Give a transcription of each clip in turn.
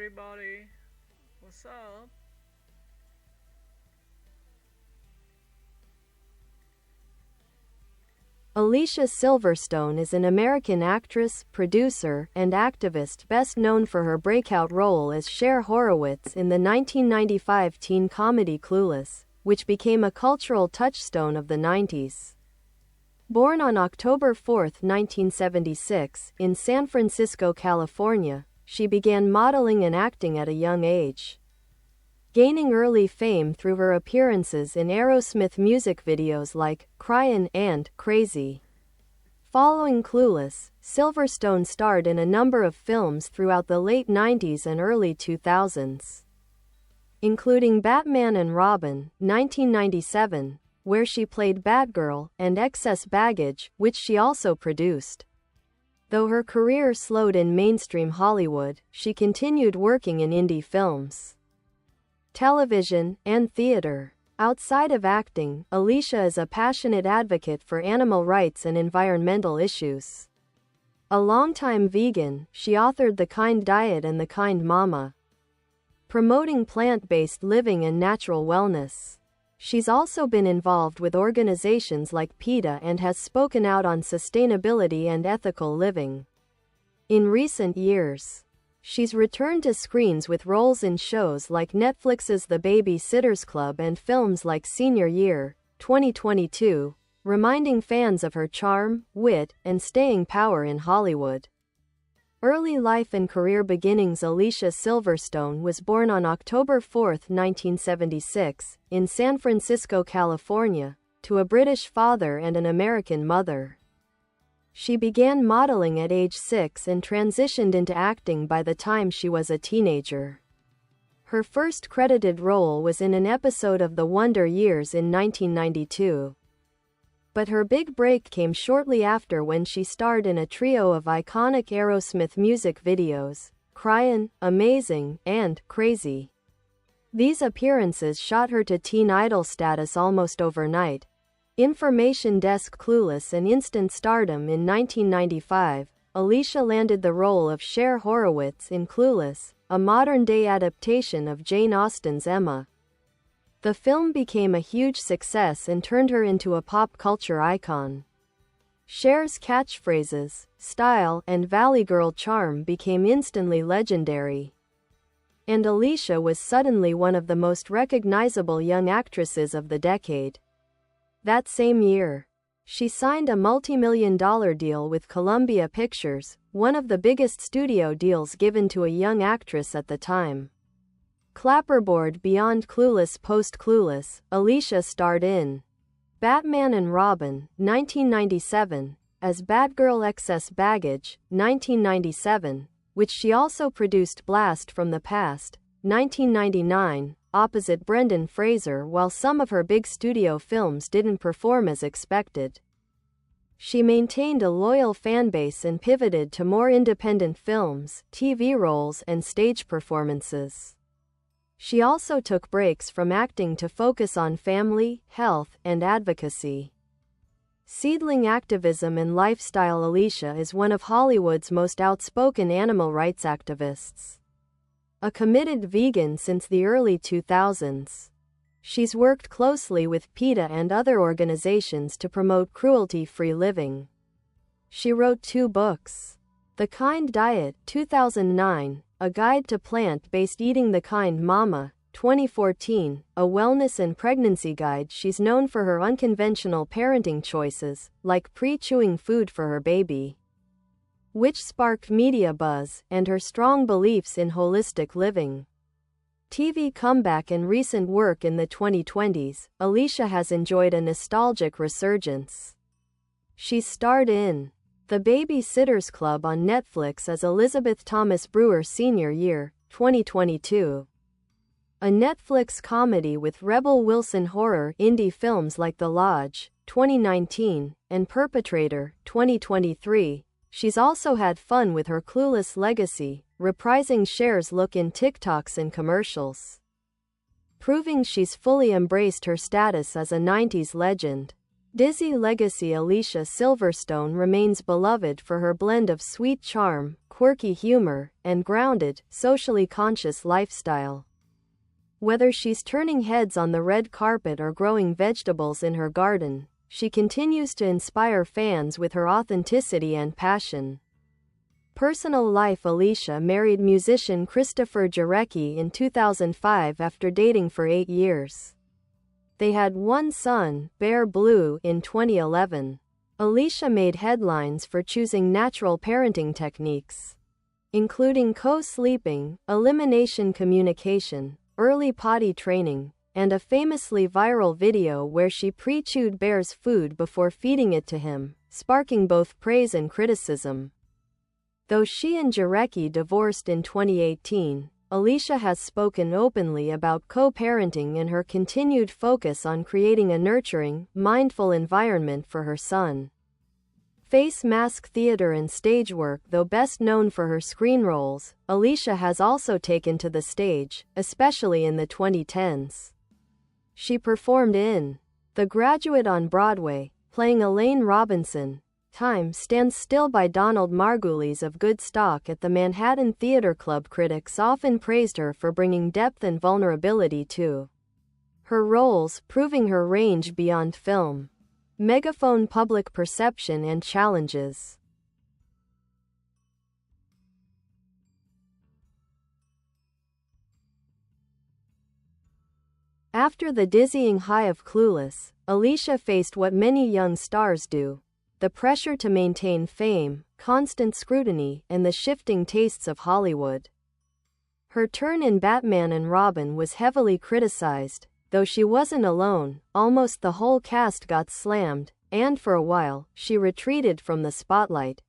everybody. What's up? Alicia Silverstone is an American actress, producer, and activist best known for her breakout role as Cher Horowitz in the 1995 teen comedy Clueless, which became a cultural touchstone of the 90s. Born on October 4, 1976, in San Francisco, California, she began modeling and acting at a young age, gaining early fame through her appearances in Aerosmith music videos like Cryin and Crazy. Following Clueless, Silverstone starred in a number of films throughout the late 90s and early 2000s, including Batman and Robin, 1997, where she played Batgirl, and Excess Baggage, which she also produced. Though her career slowed in mainstream Hollywood, she continued working in indie films, television, and theater. Outside of acting, Alicia is a passionate advocate for animal rights and environmental issues. A longtime vegan, she authored The Kind Diet and The Kind Mama, promoting plant-based living and natural wellness. She's also been involved with organizations like PETA and has spoken out on sustainability and ethical living. In recent years, she's returned to screens with roles in shows like Netflix's The Baby-Sitters Club and films like Senior Year, 2022, reminding fans of her charm, wit, and staying power in Hollywood. Early life and career beginnings. Alicia Silverstone was born on October 4, 1976, in San Francisco, California, to a British father and an American mother. She began modeling at age 6 and transitioned into acting by the time she was a teenager. Her first credited role was in an episode of The Wonder Years in 1992. But her big break came shortly after when she starred in a trio of iconic Aerosmith music videos, Cryin, Amazing, and Crazy. These appearances shot her to teen idol status almost overnight. Information desk. Clueless and instant stardom. In 1995, Alicia landed the role of Cher Horowitz in Clueless, a modern-day adaptation of Jane Austen's Emma. The film became a huge success and turned her into a pop culture icon. Cher's catchphrases, style, and Valley Girl charm became instantly legendary, and Alicia was suddenly one of the most recognizable young actresses of the decade. That same year, she signed a multi-million-dollar deal with Columbia Pictures, one of the biggest studio deals given to a young actress at the time. Clapperboard. Beyond Clueless. Post-Clueless, Alicia starred in Batman and Robin, 1997, as Batgirl. Excess Baggage, 1997, which she also produced. Blast from the Past, 1999, opposite Brendan Fraser. While some of her big studio films didn't perform as expected, she maintained a loyal fanbase and pivoted to more independent films, TV roles, and stage performances. She also took breaks from acting to focus on family, health, and advocacy. Seedling activism and lifestyle. Alicia is one of Hollywood's most outspoken animal rights activists. A committed vegan since the early 2000s, she's worked closely with PETA and other organizations to promote cruelty-free living. She wrote 2 books: The Kind Diet, 2009, a guide to plant-based eating; The Kind Mama, 2014, a wellness and pregnancy guide. She's known for her unconventional parenting choices, like pre-chewing food for her baby, which sparked media buzz, and her strong beliefs in holistic living. TV comeback and recent work. In the 2020s, Alicia has enjoyed a nostalgic resurgence. She's starred in The Baby-Sitters Club on Netflix as Elizabeth Thomas Brewer. Senior Year, 2022, a Netflix comedy with Rebel Wilson. Horror indie films like The Lodge, 2019, and Perpetrator, 2023. She's also had fun with her Clueless legacy, reprising Cher's look in TikToks and commercials, proving she's fully embraced her status as a 90s legend. Dizzy legacy. Alicia Silverstone remains beloved for her blend of sweet charm, quirky humor, and grounded, socially conscious lifestyle. Whether she's turning heads on the red carpet or growing vegetables in her garden, she continues to inspire fans with her authenticity and passion. Personal life: Alicia married musician Christopher Jarecki in 2005 after dating for 8 years. They had one son, Bear Blue, in 2011. Alicia made headlines for choosing natural parenting techniques, including co-sleeping, elimination communication, early potty training, and a famously viral video where she pre-chewed Bear's food before feeding it to him, sparking both praise and criticism. Though she and Jarecki divorced in 2018, Alicia has spoken openly about co-parenting and her continued focus on creating a nurturing, mindful environment for her son. Face mask theater and stage work: though best known for her screen roles, Alicia has also taken to the stage, especially in the 2010s. She performed in The Graduate on Broadway, playing Elaine Robinson. Time Stands Still by Donald Margulies of good stock at the Manhattan Theater Club. Critics often praised her for bringing depth and vulnerability to her roles, proving her range beyond film. Megaphone: public perception and challenges. After the dizzying high of Clueless, Alicia faced what many young stars do: the pressure to maintain fame, constant scrutiny, and the shifting tastes of Hollywood. Her turn in Batman and Robin was heavily criticized, though she wasn't alone. Almost the whole cast got slammed, and for a while, she retreated from the spotlight.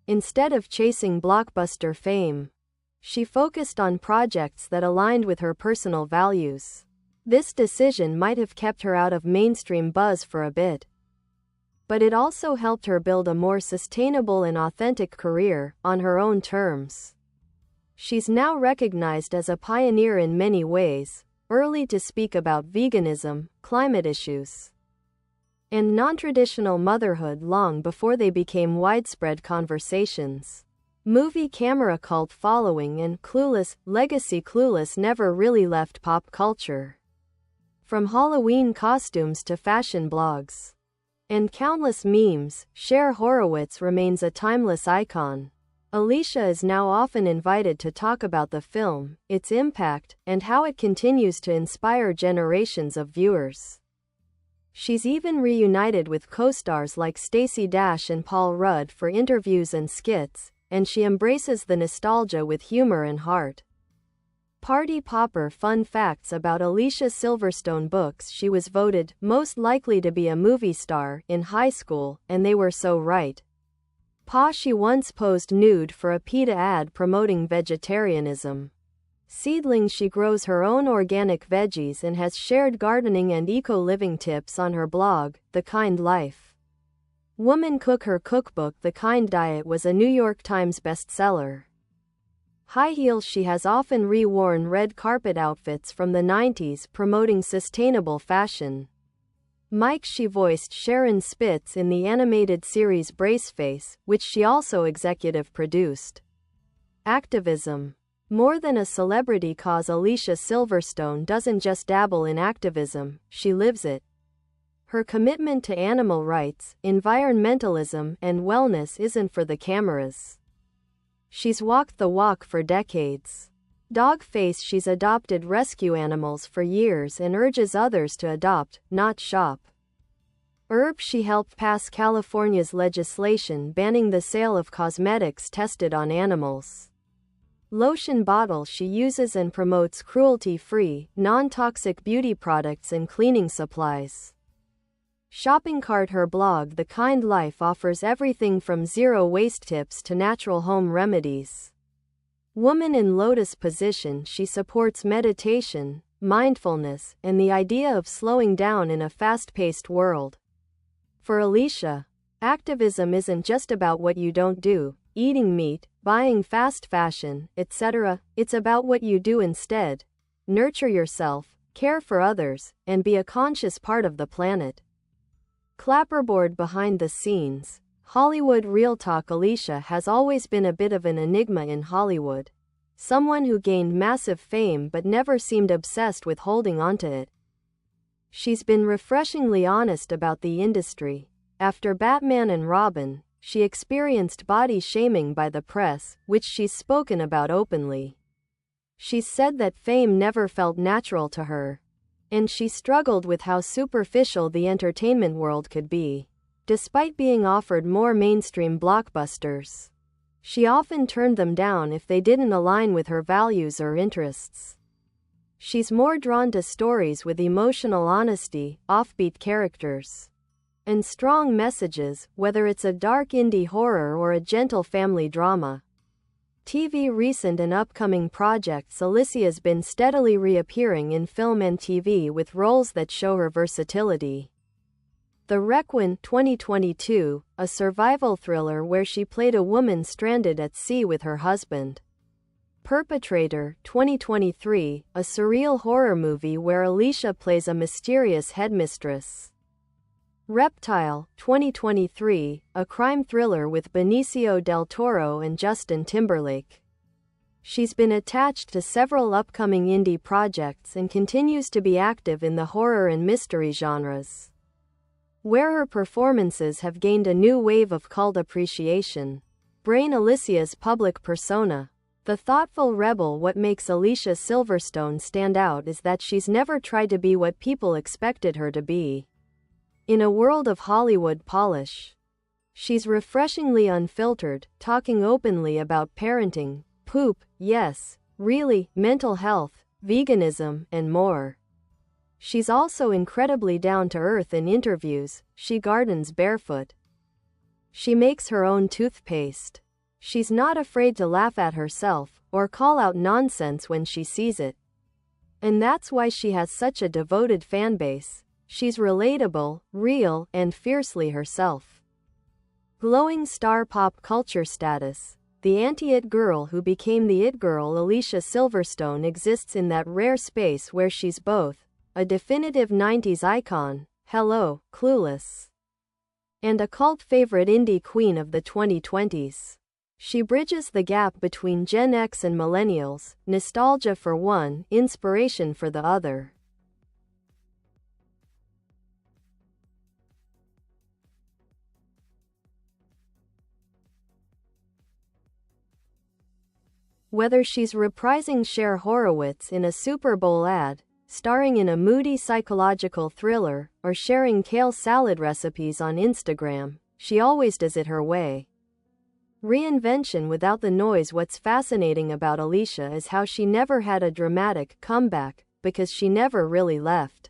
Instead of chasing blockbuster fame, she focused on projects that aligned with her personal values. This decision might have kept her out of mainstream buzz for a bit, but it also helped her build a more sustainable and authentic career, on her own terms. She's now recognized as a pioneer in many ways, early to speak about veganism, climate issues, and non-traditional motherhood long before they became widespread conversations. Movie camera cult following and Clueless legacy. Clueless never really left pop culture. From Halloween costumes to fashion blogs and countless memes, Cher Horowitz remains a timeless icon. Alicia is now often invited to talk about the film, its impact, and how it continues to inspire generations of viewers. She's even reunited with co-stars like Stacey Dash and Paul Rudd for interviews and skits, and she embraces the nostalgia with humor and heart. Party popper: fun facts about Alicia Silverstone. Books: she was voted most likely to be a movie star in high school, and they were so right. Pa: she once posed nude for a PETA ad promoting vegetarianism. Seedlings: she grows her own organic veggies and has shared gardening and eco-living tips on her blog, The Kind Life. Woman cook: her cookbook The Kind Diet was a New York Times bestseller. High heels: she has often re-worn red carpet outfits from the 90s promoting sustainable fashion. Mike: she voiced Sharon Spitz in the animated series Braceface, which she also executive produced. Activism: more than a celebrity cause, Alicia Silverstone doesn't just dabble in activism, she lives it. Her commitment to animal rights, environmentalism, and wellness isn't for the cameras. She's walked the walk for decades. Dog face: she's adopted rescue animals for years and urges others to adopt, not shop. Herb: she helped pass California's legislation banning the sale of cosmetics tested on animals. Lotion bottle: she uses and promotes cruelty-free, non-toxic beauty products and cleaning supplies. Shopping cart: her blog The Kind Life offers everything from zero-waste tips to natural home remedies. Woman in lotus position: she supports meditation, mindfulness, and the idea of slowing down in a fast-paced world. For Alicia, activism isn't just about what you don't do, eating meat, buying fast fashion, etc. It's about what you do instead. Nurture yourself, care for others, and be a conscious part of the planet. Clapperboard: behind the scenes. Hollywood Real Talk. Alicia has always been a bit of an enigma in Hollywood. Someone who gained massive fame but never seemed obsessed with holding onto it. She's been refreshingly honest about the industry. After Batman and Robin, she experienced body shaming by the press, which she's spoken about openly. She's said that fame never felt natural to her, and she struggled with how superficial the entertainment world could be. Despite being offered more mainstream blockbusters, she often turned them down if they didn't align with her values or interests. She's more drawn to stories with emotional honesty, offbeat characters, and strong messages, whether it's a dark indie horror or a gentle family drama. TV recent and upcoming projects. Alicia's been steadily reappearing in film and TV with roles that show her versatility. The Requiem 2022, a survival thriller where she played a woman stranded at sea with her husband. Perpetrator 2023, a surreal horror movie where Alicia plays a mysterious headmistress. Reptile 2023, a crime thriller with Benicio del Toro and Justin Timberlake. She's been attached to several upcoming indie projects and continues to be active in the horror and mystery genres, where her performances have gained a new wave of cult appreciation. Brain. Alicia's public persona. The thoughtful rebel. What makes Alicia Silverstone stand out is that she's never tried to be what people expected her to be. In a world of Hollywood polish, she's refreshingly unfiltered, talking openly about parenting, poop, yes, really, mental health, veganism, and more. She's also incredibly down to earth in interviews. She gardens barefoot. She makes her own toothpaste. She's not afraid to laugh at herself, or call out nonsense when she sees it. And that's why she has such a devoted fanbase. She's relatable, real, and fiercely herself. Glowing star. Pop culture status. The anti-it girl who became the it girl. Alicia Silverstone exists in that rare space where she's both a definitive 90s icon, hello, Clueless, and a cult favorite indie queen of the 2020s. She bridges the gap between Gen X and millennials, nostalgia for one, inspiration for the other. Whether she's reprising Cher Horowitz in a Super Bowl ad, starring in a moody psychological thriller, or sharing kale salad recipes on Instagram, she always does it her way. Reinvention without the noise. What's fascinating about Alicia is how she never had a dramatic comeback, because she never really left.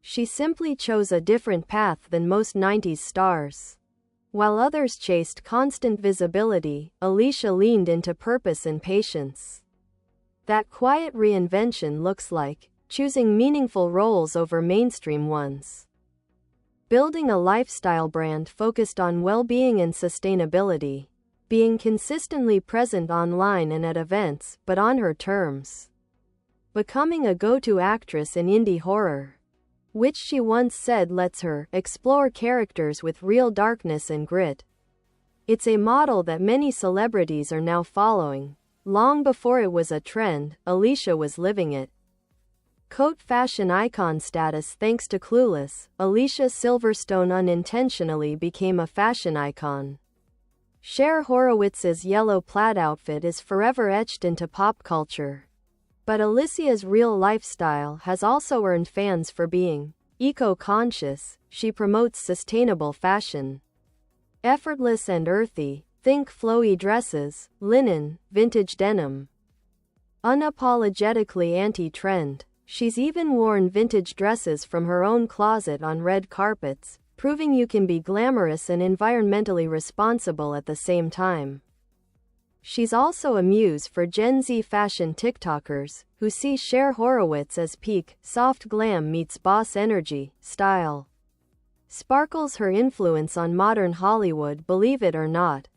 She simply chose a different path than most 90s stars. While others chased constant visibility, Alicia leaned into purpose and patience. That quiet reinvention looks like choosing meaningful roles over mainstream ones. Building a lifestyle brand focused on well-being and sustainability. Being consistently present online and at events, but on her terms. Becoming a go-to actress in indie horror, which she once said lets her explore characters with real darkness and grit. It's a model that many celebrities are now following. Long before it was a trend, Alicia was living it. Coat fashion icon status. Thanks to Clueless, Alicia Silverstone unintentionally became a fashion icon. Cher Horowitz's yellow plaid outfit is forever etched into pop culture. But Alicia's real lifestyle has also earned fans for being eco-conscious. She promotes sustainable fashion. Effortless and earthy. Think flowy dresses, linen, vintage denim. Unapologetically anti-trend. She's even worn vintage dresses from her own closet on red carpets, proving you can be glamorous and environmentally responsible at the same time. She's also a muse for Gen Z fashion TikTokers, who see Cher Horowitz as peak, soft glam meets boss energy, style. Sparkles her influence on modern Hollywood. Believe it or not,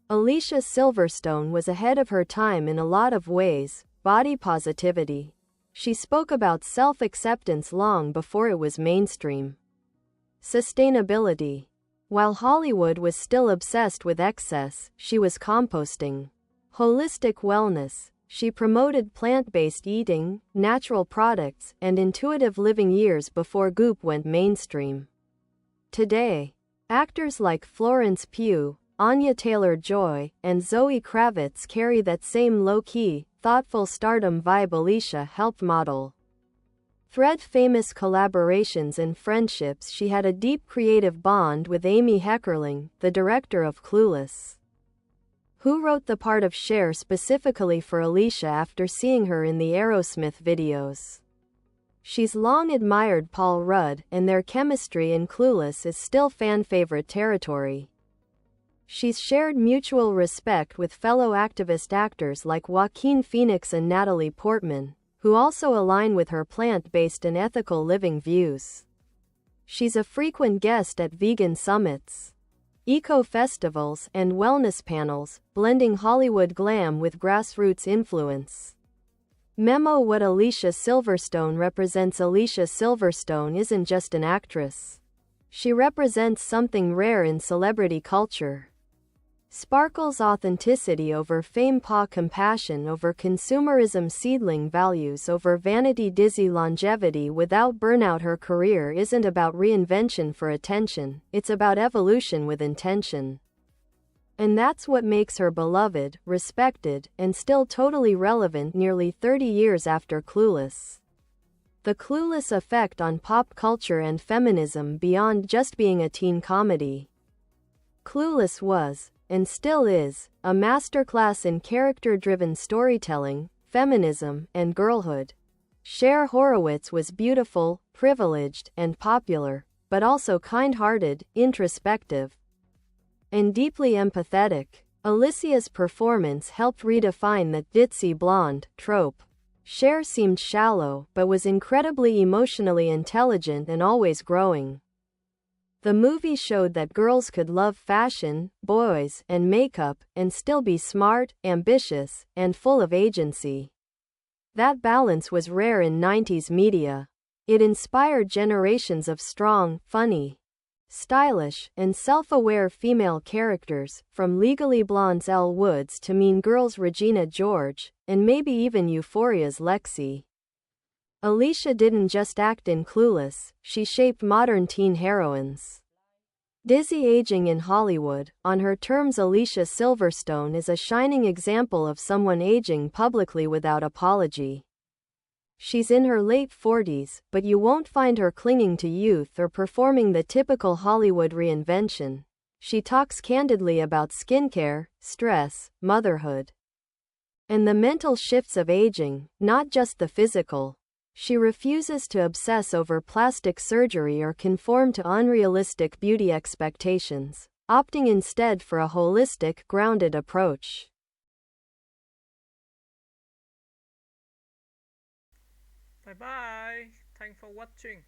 Alicia Silverstone was ahead of her time in a lot of ways. Body positivity. She spoke about self-acceptance long before it was mainstream. Sustainability. While Hollywood was still obsessed with excess, she was composting. Holistic wellness. She promoted plant-based eating, natural products, and intuitive living years before Goop went mainstream. Today, actors like Florence Pugh, Anya Taylor-Joy, and Zoe Kravitz carry that same low-key, thoughtful stardom vibe Alicia helped model. Through famous collaborations and friendships, she had a deep creative bond with Amy Heckerling, the director of Clueless, who wrote the part of Cher specifically for Alicia after seeing her in the Aerosmith videos. She's long admired Paul Rudd, and their chemistry in Clueless is still fan-favorite territory. She's shared mutual respect with fellow activist actors like Joaquin Phoenix and Natalie Portman, who also align with her plant-based and ethical living views. She's a frequent guest at vegan summits, eco-festivals, and wellness panels, blending Hollywood glam with grassroots influence. Memo: what Alicia Silverstone represents. Alicia Silverstone isn't just an actress. She represents something rare in celebrity culture. Sparkle's authenticity over fame, compassion over consumerism, seedling values over vanity, dizzy longevity without burnout. Her career isn't about reinvention for attention, it's about evolution with intention. And that's what makes her beloved, respected, and still totally relevant nearly 30 years after Clueless. The Clueless effect on pop culture and feminism beyond just being a teen comedy. Clueless was, and still is, a masterclass in character-driven storytelling, feminism, and girlhood. Cher Horowitz was beautiful, privileged, and popular, but also kind-hearted, introspective, and deeply empathetic. Alicia's performance helped redefine that ditzy blonde trope. Cher seemed shallow, but was incredibly emotionally intelligent and always growing. The movie showed that girls could love fashion, boys, and makeup, and still be smart, ambitious, and full of agency. That balance was rare in 90s media. It inspired generations of strong, funny, stylish, and self-aware female characters, from Legally Blonde's Elle Woods to Mean Girls' Regina George, and maybe even Euphoria's Lexi. Alicia didn't just act in Clueless, she shaped modern teen heroines. Dizzy aging in Hollywood, on her terms. Alicia Silverstone is a shining example of someone aging publicly without apology. She's in her late 40s, but you won't find her clinging to youth or performing the typical Hollywood reinvention. She talks candidly about skincare, stress, motherhood, and the mental shifts of aging, not just the physical. She refuses to obsess over plastic surgery or conform to unrealistic beauty expectations, opting instead for a holistic, grounded approach. Bye bye. Thanks for watching.